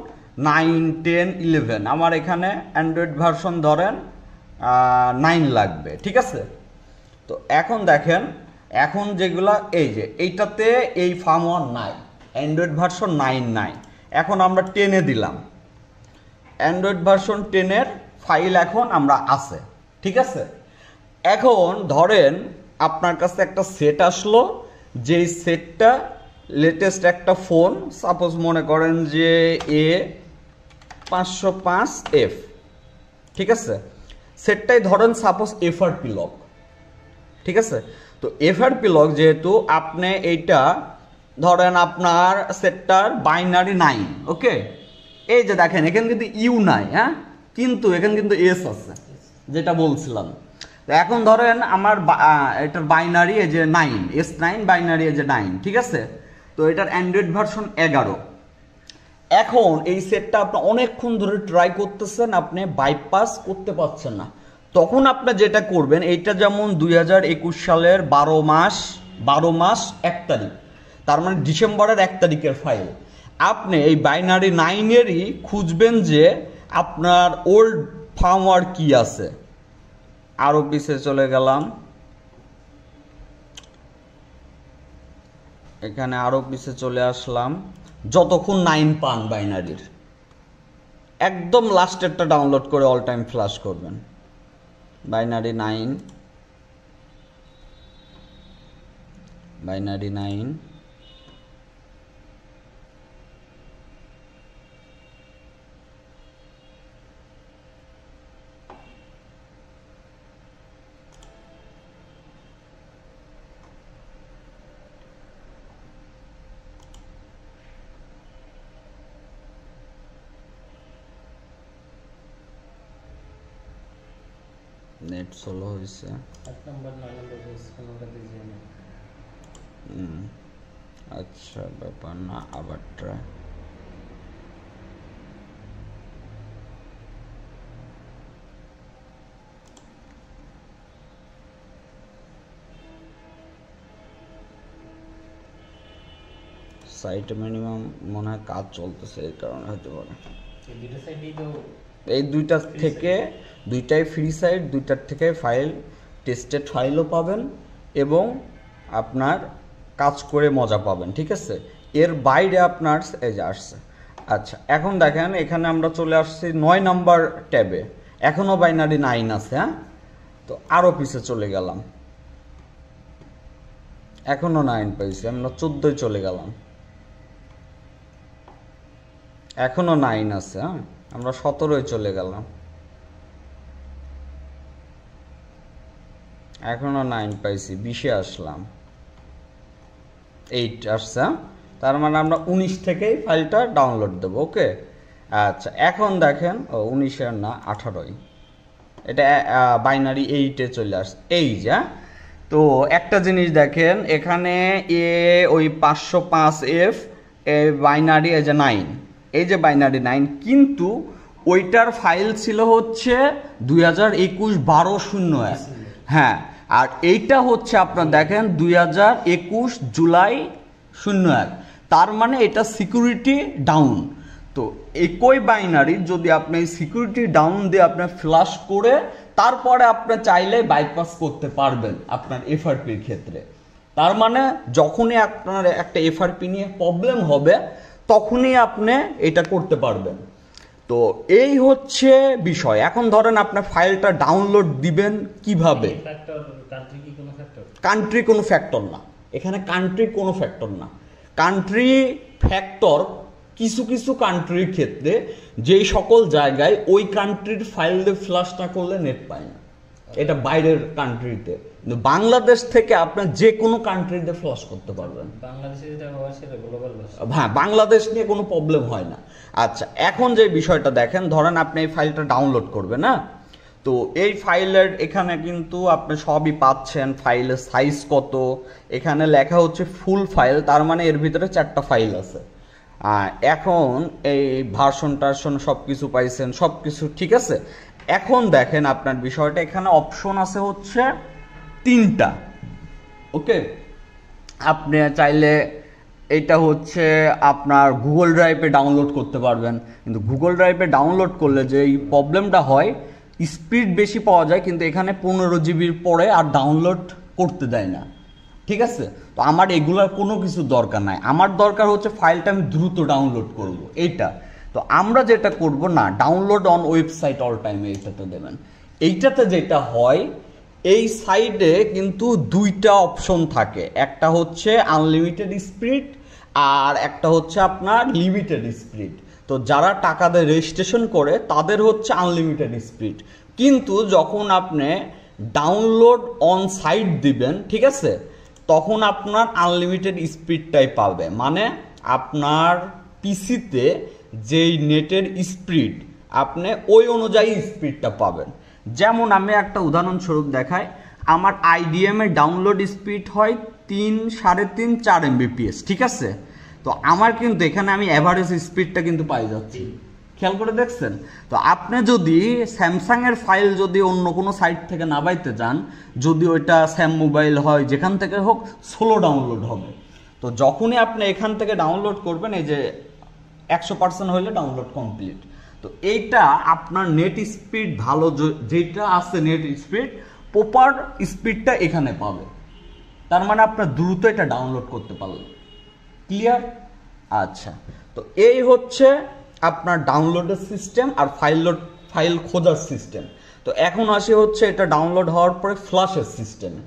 C: 9, 10, 11, আমার এখানে অ্যান্ড্রয়েড ভার্সন ধরেন 9 লাগবে, ঠিক আছে। তো এখন দেখেন, এখন যেগুলা এই যে এইটাতে এই ফার্মওয়্যার নাই, অ্যান্ড্রয়েড ভার্সন 9 নাই। এখন আমরা 10-এ দিলাম, অ্যান্ড্রয়েড ভার্সন 10-এর ফাইল এখন আমরা আছে, ঠিক আছে। এখন ধরেন আপনার কাছে একটা সেট আসলো, যেই সেটটা লেটেস্ট একটা ফোন, সাপোজ মনে করেন যে A505F, ঠিক আছে। সেটটাই ধরেন সাপোজ FRP লক, ঠিক আছে। তো FRP লক যেহেতু আপনি এইটা ধরেন আপনার সেটটার বাইনারি 9, ওকে। এই যে দেখেন এখানে কিন্তু ইউ নাই, হ্যাঁ, কিন্তু এখানে কিন্তু এস আছে, যেটা বলছিলাম। তো এখন ধরেন আমার এটার বাইনারি এই যে 9, S9 বাইনারি এই যে 9, ঠিক আছে। তো এটার অ্যান্ড্রয়েড ভার্সন 11। এখন এই সেটটা আপনি অনেকক্ষণ ধরে ট্রাই করতেছেন, আপনি বাইপাস করতে পারছেন না। তখন আপনি যেটা করবেন, এইটা যেমন 2021 সালের 12 মাস 1 তারিখ, তার মানে ডিসেম্বরের 1 তারিখের ফাইল। আপনি এই বাইনারি 9-এরই খুঁজবেন যে আপনার ওল্ড ফার্মওয়্যার কি আছে। আরো পিছে চলে গেলাম, এখানে আরো পিছে চলে আসলাম, যতক্ষণ 9 পান বাইনারির, একদম লাস্টেরটা ডাউনলোড করে অল টাইম ফ্ল্যাশ করবেন। বাইনারি 9, বাইনারি 9, নেট স্লো হয়েছে। আচ্ছা ব্যাপার না, আবার ট্রাই। সাইটে মিনিমাম মনে হয় কাজ চলতেছে, এই কারণে হতে পারে। এই দুইটার থেকে, দুইটাই ফ্রি সাইট, দুইটার থেকে ফাইল টেস্টেড ফাইলও পাবেন এবং আপনার কাজ করে মজা পাবেন, ঠিক আছে। এর বাইরে আপনার এই যে আসছে। আচ্ছা এখন দেখেন এখানে আমরা চলে আসছি 9 নাম্বার ট্যাবে, এখনও বাইনারি 9 আছে, হ্যাঁ। তো আরও পিছে চলে গেলাম, এখনও 9 পাইছি, আমরা 14 চলে গেলাম, এখনও 9 আছে, হ্যাঁ। আমরা 17 চলে গেলাম, এখনো 9 পাইছি, 20 আসলাম, 8 আসছে। তার মানে আমরা 19 থেকেই ফাইলটা ডাউনলোড দেবো, ওকে। আচ্ছা এখন দেখেন, 19 না 18, এটা বাইনারি 8-এ চলে আসছে, এই যা। তো একটা জিনিস দেখেন এখানে ওই 505F বাইনারি এই যে 9, এই যে বাইনারি 9, কিন্তু ওইটার ফাইল ছিল হচ্ছে 2021 12/01, হ্যাঁ। আর এইটা হচ্ছে আপনার দেখেন 2021 জুলাই 01, তার মানে এটা সিকিউরিটি ডাউন। তো একই বাইনারি যদি আপনি সিকিউরিটি ডাউন দিয়ে আপনি ফ্লাশ করে তারপরে আপনি চাইলে বাইপাস করতে পারবেন আপনার এফআরপির ক্ষেত্রে। তার মানে যখনই আপনার একটা এফআরপি নিয়ে প্রবলেম হবে তখনই আপনি এটা করতে পারবেন। তো এই হচ্ছে বিষয়। এখন ধরেন আপনার ফাইলটা ডাউনলোড দিবেন কিভাবে? কান্ট্রি কোনো ফ্যাক্টর না এখানে, কান্ট্রি কোনো ফ্যাক্টর না। কান্ট্রি ফ্যাক্টর কিছু কিছু কান্ট্রির ক্ষেত্রে, যেই সকল জায়গায় ওই কান্ট্রির ফাইল দিয়ে ফ্লাশ না করলে নেট পায় না, এটা বাইরের কান্ট্রিতে। কিন্তু বাংলাদেশ থেকে আপনি যে কোনো কান্ট্রিতে ফ্লাশ করতে পারবেন। হ্যাঁ, বাংলাদেশ নিয়ে কোনো প্রবলেম হয় না। আচ্ছা এখন যে বিষয়টা দেখেন, ধরেন আপনি এই ফাইলটা ডাউনলোড করবেন, না? তো এই ফাইলের এখানে কিন্তু আপনি সবই পাচ্ছেন, ফাইলের সাইজ কত, এখানে লেখা হচ্ছে ফুল ফাইল, তার মানে এর ভিতরে 4টা ফাইল আছে। এখন এই ভার্সন টার্সন সব কিছু পাইছেন, সব কিছু ঠিক আছে। এখন দেখেন আপনার বিষয়টা, এখানে অপশন আছে হচ্ছে 3টা, ওকে। আপনি চাইলে এটা হচ্ছে আপনার গুগল ড্রাইভে ডাউনলোড করতে পারবেন, কিন্তু গুগল ড্রাইভে ডাউনলোড করলে যে এই প্রবলেমটা হয়, স্পিড বেশি পাওয়া যায় কিন্তু এখানে 15 জিবির পরে আর ডাউনলোড করতে দেয় না, ঠিক আছে। তো আমার এগুলার কোনো কিছু দরকার নাই, আমার দরকার হচ্ছে ফাইলটা আমি দ্রুত ডাউনলোড করব এইটা। তো আমরা যেটা করব, না download on website all time এইটাতে দেবেন।
B: এইটাতে যেটা হয়, এই সাইডে কিন্তু দুইটা অপশন থাকে, একটা হচ্ছে আনলিমিটেড স্পিড আর একটা হচ্ছে আপনার লিমিটেড স্পিড। তো যারা টাকা দিয়ে রেজিস্ট্রেশন করে তাদের হচ্ছে আনলিমিটেড স্পিড, কিন্তু যখন আপনি ডাউনলোড অন সাইট দিবেন, ঠিক আছে, তখন আপনার আনলিমিটেড স্পিডটাই পাবে। মানে আপনার পিসিতে যেই নেটের স্পিড আপনি ওই অনুযায়ী স্পিডটা পাবেন। যেমন আমি একটা উদাহরণস্বরূপ দেখাই, আমার আইডিএম এর ডাউনলোড স্পিড হয় 3, 3.5, 4 MBPS, ঠিক আছে। তো আমার কিন্তু এখানে আমি অ্যাভারেজ স্পিডটা কিন্তু পাই যাচ্ছি, খেয়াল করে দেখছেন। তো আপনি যদি স্যামসাং এর ফাইল যদি অন্য কোনো সাইট থেকে না পাইতে চান, যদি ওইটা স্যাম মোবাইল হয়, যেখান থেকে হোক স্লো ডাউনলোড হবে। তো যখনই আপনি এখান থেকে ডাউনলোড করবেন, এই যে 100% হইলে ডাউনলোড কমপ্লিট। তো এইটা আপনার নেট স্পিড ভালো, যেটা আছে নেট স্পিড প্রপার স্পিডটা এখানে পাবে। তার মানে আপনার দ্রুত এটা ডাউনলোড করতে পারলেন। ক্লিয়ার? আচ্ছা, তো এই হচ্ছে আপনার ডাউনলোডের সিস্টেম আর ফাইল খোঁজার সিস্টেম। তো এখন আসি হচ্ছে এটা ডাউনলোড হওয়ার পরে ফ্ল্যাশের সিস্টেমে।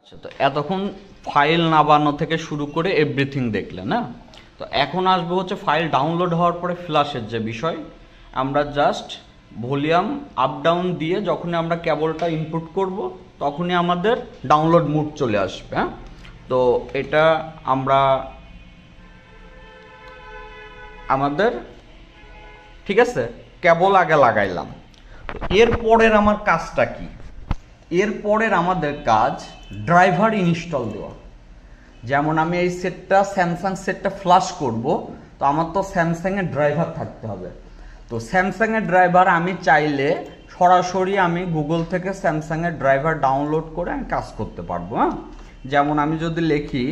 B: আচ্ছা, তো এতক্ষণ ফাইল নামানো থেকে শুরু করে এভরিথিং দেখলেন না। তো এখন আসবে হচ্ছে ফাইল ডাউনলোড হওয়ার পরে ফ্ল্যাশের যে বিষয়। আমরা জাস্ট ভলিউম আপ ডাউন দিয়ে যখনই আমরা কেবলটা ইনপুট করব তখনই আমাদের ডাউনলোড মোড চলে আসবে। হ্যাঁ, তো এটা আমরা আমাদের ঠিক আছে কেবল আগে লাগাইলাম। এরপরের আমার কাজটা কি? এরপরের আমাদের কাজ ড্রাইভার ইনস্টল দেওয়া। যেমন আমি এই সেটটা স্যামসাং সেটটা ফ্ল্যাশ করব, তো আমার তো স্যামসাং এর ড্রাইভার থাকতে হবে। তো স্যামসাং এর ড্রাইভার আমি চাইলে সরাসরি আমি গুগল থেকে স্যামসাং এর ড্রাইভার ডাউনলোড করে আমি কাজ করতে পারবো। হ্যাঁ, যেমন আমি যদি লিখি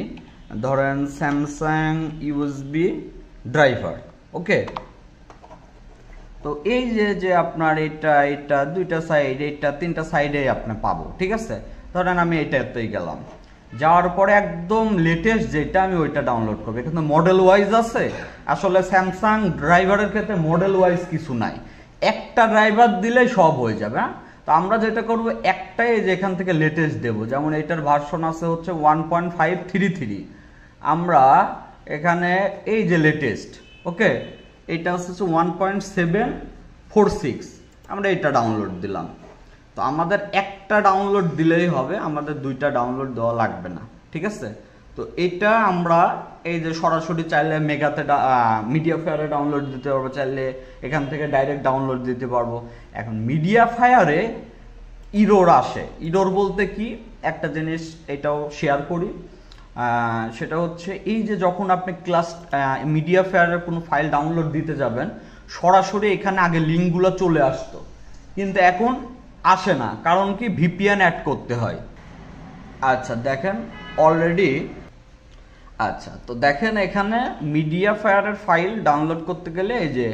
B: ধরেন স্যামসাং ইউএসবি ড্রাইভার, ওকে। তো এই যে আপনার এটা দুইটা সাইড, এটা 3টা সাইডে আপনি পাবো, ঠিক আছে। ধরেন আমি এটাতেই গেলাম, যাওয়ার পরে একদম লেটেস্ট যেটা আমি ওইটা ডাউনলোড করবো। এখানে মডেল ওয়াইজ আছে, আসলে স্যামসাং ড্রাইভারের ক্ষেত্রে মডেল ওয়াইজ কিছু নাই, একটা ড্রাইভার দিলেই সব হয়ে যাবে। হ্যাঁ, তো আমরা যেটা করবো একটাই যে এখান থেকে লেটেস্ট দেবো। যেমন এটার ভার্সন আছে হচ্ছে 1.533, আমরা এখানে এই যে লেটেস্ট, ওকে, এটা হচ্ছে 1.746, আমরা এটা ডাউনলোড দিলাম। তো আমাদের একটা ডাউনলোড দিলেই হবে, আমাদের দুইটা ডাউনলোড দেওয়া লাগবে না, ঠিক আছে। তো এটা আমরা এই যে সরাসরি চাইলে মেগাতে মিডিয়া ফায়ারে ডাউনলোড দিতে পারবো, চাইলে এখান থেকে ডাইরেক্ট ডাউনলোড দিতে পারবো। এখন মিডিয়া ফায়ারে ইরোর আসে। ইরোর বলতে কি, একটা জিনিস এটাও শেয়ার করি, সেটা হচ্ছে এই যে যখন আপনি মিডিয়া ফায়ারের কোনো ফাইল ডাউনলোড দিতে যাবেন, সরাসরি এখানে আগে লিঙ্কগুলো চলে আসতো, কিন্তু এখন আসে না। কারণ কি, ভিপিএন অ্যাড করতে হয়। আচ্ছা দেখেন অলরেডি, আচ্ছা তো দেখেন এখানে মিডিয়া ফায়ারের ফাইল ডাউনলোড করতে গেলে এই যে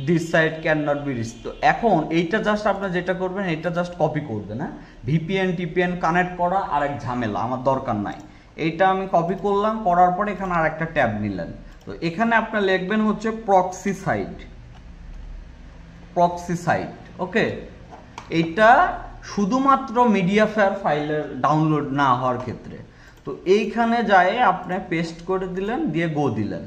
B: this site cannot be reach. তো এখন এইটা জাস্ট আপনি যেটা করবেন, এটা জাস্ট কপি করবেন। হ্যাঁ, ভিপিএন টিপিএন কানেক্ট করা আরেক ঝামেলা, আমার দরকার নাই। এইটা আমি কপি করলাম, করার পরে এখানে আর একটা ট্যাব নিলেন। তো এখানে আপনি লিখবেন হচ্ছে প্রক্সি সাইট, ওকে। এইটা শুধুমাত্র মিডিয়া ফায়ার ফাইলের ডাউনলোড না হওয়ার ক্ষেত্রে। তো এইখানে যায় আপনি পেস্ট করে দিলেন, দিয়ে গো দিলেন।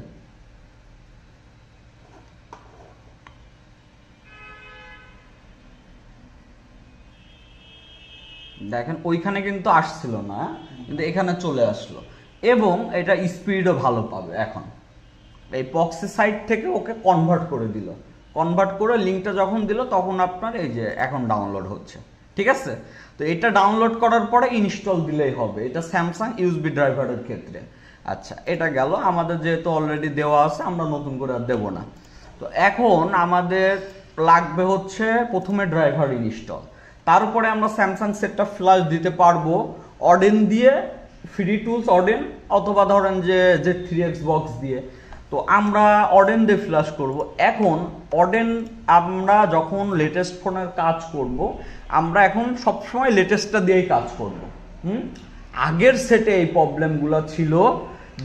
B: দেখেন ওইখানে কিন্তু আসছিল না, কিন্তু এখানে চলে আসলো, এবং এটা স্পিডও ভালো পাবে। এখন এই প্রক্সি সাইট থেকে ওকে কনভার্ট করে দিল, কনভার্ট করে লিঙ্কটা যখন দিল তখন আপনার এই যে এখন ডাউনলোড হচ্ছে, ঠিক আছে। তো এটা ডাউনলোড করার পরে ইনস্টল দিলেই হবে, এটা স্যামসাং ইউএসবি ড্রাইভারের ক্ষেত্রে। আচ্ছা, এটা গেল, আমাদের যেহেতু অলরেডি দেওয়া আছে আমরা নতুন করে আর দেবো না। তো এখন আমাদের লাগবে হচ্ছে প্রথমে ড্রাইভার ইনস্টল, তার উপরে আমরা স্যামসাং সেটটা ফ্ল্যাশ দিতে পারবো অডেন দিয়ে, ফ্রি টুলস অডেন, অথবা ধরেন যে 3x বক্স দিয়ে। তো আমরা অডেন দিয়ে ফ্ল্যাশ করব। এখন অডেন আমরা যখন লেটেস্ট ফোনের কাজ করব, আমরা এখন সবসময় লেটেস্টটা দিয়েই কাজ করব। আগের সেটে এই প্রবলেমগুলো ছিল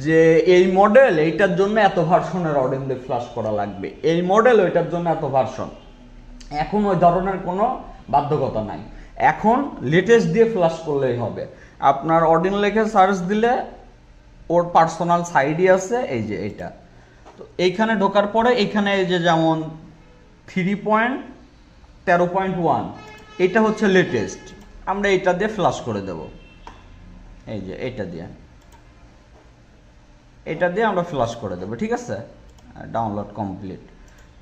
B: যে এই মডেল এইটার জন্য এত ভার্সনের অডেন দিয়ে ফ্ল্যাশ করা লাগবে, এই মডেল ওইটার জন্য এত ভার্সন। এখন ওই ধরনের কোনো
C: বাধ্যকতা নাই। এখন লেটেস্ট দিয়ে ফ্লাশ করলেই হবে। আপনার অর্ডিন লিখে সার্চ দিলে ওর পার্সোনাল সাইডই আছে, এই যে এটা। তো এইখানে ঢোকার পরে এইখানে এই যে যেমন 3.13.1 এটা হচ্ছে লেটেস্ট, আমরা এটা দিয়ে ফ্লাশ করে দেব। এই যে এটা দিয়ে আমরা ফ্লাশ করে দেব, ঠিক আছে। Download complete.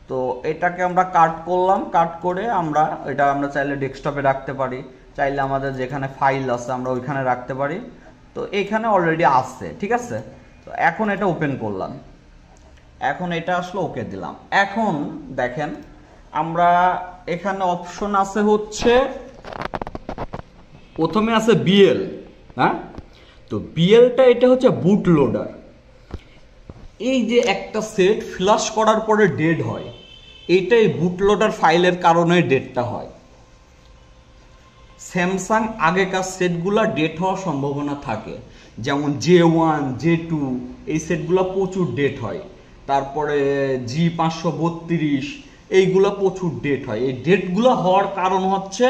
C: তো এটাকে আমরা কাট করলাম, কাট করে আমরা চাইলে ডেস্কটপে রাখতে পারি, চাইলে আমাদের যেখানে ফাইল আছে আমরা ওইখানে রাখতে পারি। তো এখানে অলরেডি আছে, ঠিক আছে। তো এখন এটা ওপেন করলাম, এখন এটা আসলে ওকে দিলাম। এখন দেখেন আমরা এখানে অপশন আছে হচ্ছে প্রথমে আছে বিএল, হ্যাঁ। তো বিএলটা এটা হচ্ছে বুট লোডার। এই যে একটা সেট ফ্লাশ করার পরে ডেড হয়, এইটাই বুট লোডার ফাইলের কারণে ডেটটা হয়। স্যামসাং আগেকার সেটগুলা ডেট হওয়ার সম্ভাবনা থাকে, যেমন J1 J2 এই সেটগুলো প্রচুর ডেট হয়। তারপরে G532 এইগুলো প্রচুর ডেট হয়। এই ডেটগুলো হওয়ার কারণ হচ্ছে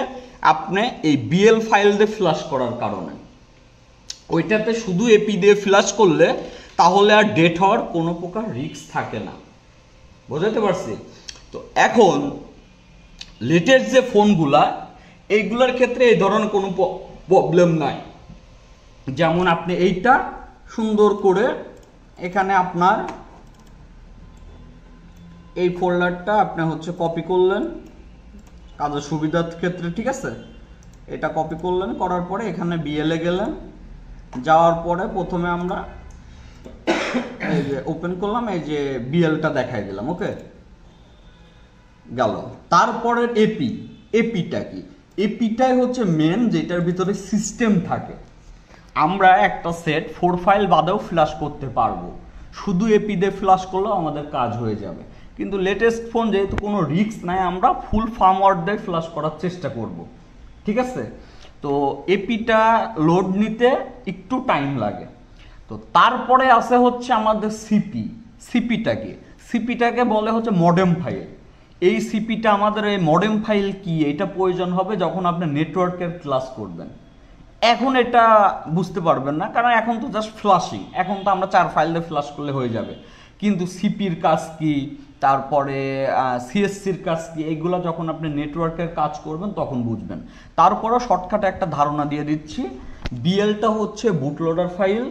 C: আপনি এই বিএল ফাইল দিয়ে ফ্লাশ করার কারণে। ওইটাতে শুধু এপি দিয়ে ফ্লাশ করলে তাহলে আর ডেট হওয়ার কোনো প্রকার রিস্ক থাকে না, বুঝতে পারছি। তো এখন লেটেস্ট যে ফোনগুলা এইগুলোর ক্ষেত্রে এই ধরনের কোনো প্রবলেম নাই। যেমন আপনি এইটা সুন্দর করে এখানে আপনার এই ফোল্ডারটা আপনি হচ্ছে কপি করলেন কাজের সুবিধার ক্ষেত্রে, ঠিক আছে। এটা কপি করলেন, করার পরে এখানে বিএলে গেলেন, যাওয়ার পরে প্রথমে আমরা এই যে ওপেন করলাম, এই যে বিএলটা দেখাই দিলাম, ওকে গেল। তারপরে এপিটা কি? এপিটাই হচ্ছে মেন, যেটার ভিতরে সিস্টেম থাকে। আমরা একটা সেট 4 ফাইল বাদেও ফ্ল্যাশ করতে পারবো, শুধু এপি দিয়ে ফ্ল্যাশ করলেও আমাদের কাজ হয়ে যাবে। কিন্তু লেটেস্ট ফোন যেহেতু কোনো রিস্ক নাই, আমরা ফুল ফার্মওয়্যার দিয়ে ফ্ল্যাশ করার চেষ্টা করব, ঠিক আছে। তো এপিটা লোড নিতে একটু টাইম লাগে। তো তারপরে আছে হচ্ছে আমাদের সিপিটাকে বলে হচ্ছে মডেম ফাইল। এই সিপিটা আমাদের এই মডেম ফাইল কি এটা প্রয়োজন হবে যখন আপনি নেটওয়ার্কের ক্লাস করবেন। এখন এটা বুঝতে পারবেন না, কারণ এখন তো জাস্ট ফ্লাশিং, এখন তো আমরা 4 ফাইল দিয়ে ফ্লাশ করলে হয়ে যাবে। কিন্তু সিপির কাজ কি, তারপরে সিএসসির কাজ কি, এইগুলো যখন আপনি নেটওয়ার্কের কাজ করবেন তখন বুঝবেন। তারপরও শর্টকাটে একটা ধারণা দিয়ে দিচ্ছি। বিএলটা হচ্ছে বুটলোডার ফাইল,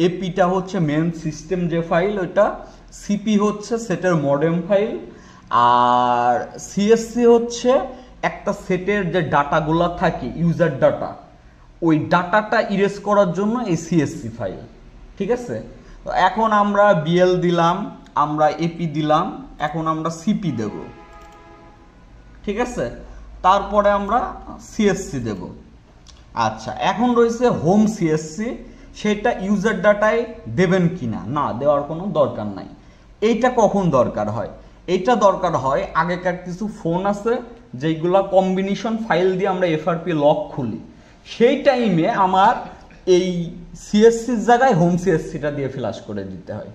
C: এপিটা হচ্ছে মেন সিস্টেম যে ফাইল ওইটা, সিপি হচ্ছে সেটের মডেম ফাইল, আর সিএসসি হচ্ছে একটা সেটের যে ডাটাগুলো থাকে ইউজার ডাটা, ওই ডাটাটা ইরেজ করার জন্য এই সিএসসি ফাইল, ঠিক আছে। তো এখন আমরা বিএল দিলাম, আমরা এপি দিলাম, এখন আমরা সিপি দেব, ঠিক আছে। তারপরে আমরা সিএসসি দেব। আচ্ছা, এখন রয়েছে হোম সিএসসি, সেটা ইউজার ডাটায় দেবেন কিনা, না দেওয়ার কোনো দরকার নাই। এইটা কখন দরকার হয়? এইটা দরকার হয় আগেকার কিছু ফোন আছে যেগুলা কম্বিনেশন ফাইল দিয়ে আমরা এফআরপি লক খুলি, সেই টাইমে আমার এই সিএসসির জায়গায় হোম সিএসসিটা দিয়ে ফ্ল্যাশ করে দিতে হয়।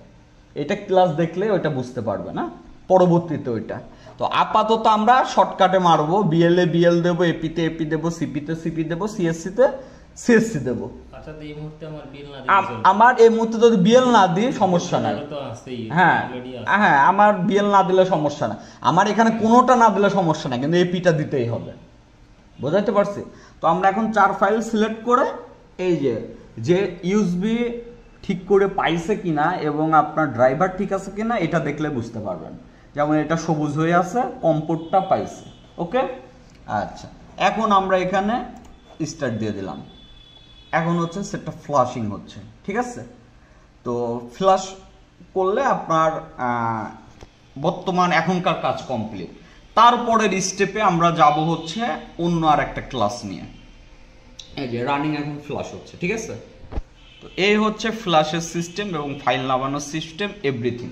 C: এটা ক্লাস দেখলে ওইটা বুঝতে পারবে না পরবর্তীতে ওইটা। তো আপাতত আমরা শর্টকাটে মারবো, বিএল দেবো, এপিতে এপি দেবো, সিপিতে সিপি দেবো, সিএসসিতে সিএসসি দেবো। আমার এই মুহূর্তে যদি বিএল না দিই সমস্যা নাই, হ্যাঁ হ্যাঁ, আমার বিএল না দিলে সমস্যা না, আমার এখানে কোনোটা না দিলে সমস্যা নাই, কিন্তু এপিটা দিতেই হবে, বোঝাতে পারছি। তো আমরা এখন 4 ফাইল সিলেক্ট করে এই যে ইউএসবি ঠিক করে পাইছে কিনা এবং আপনার ড্রাইভার ঠিক আছে কিনা এটা দেখলে বুঝতে পারবেন। যেমন এটা সবুজ হয়ে আছে, কম্পোর্টটা পাইছে, ওকে। আচ্ছা, এখন আমরা এখানে স্টার্ট দিয়ে দিলাম, এখন হচ্ছে সেটা ফ্লাশিং হচ্ছে, ঠিক আছে। তো ফ্লাশ করলে আপনার বর্তমান এখনকার কাজ কমপ্লিট। তারপরের স্টেপে আমরা যাব হচ্ছে অন্য আর একটা ক্লাস নিয়ে। এই যে রানিং এখন ফ্লাশ হচ্ছে, ঠিক আছে। তো এই হচ্ছে ফ্লাশের সিস্টেম এবং ফাইল নামানোর সিস্টেম, এভরিথিং।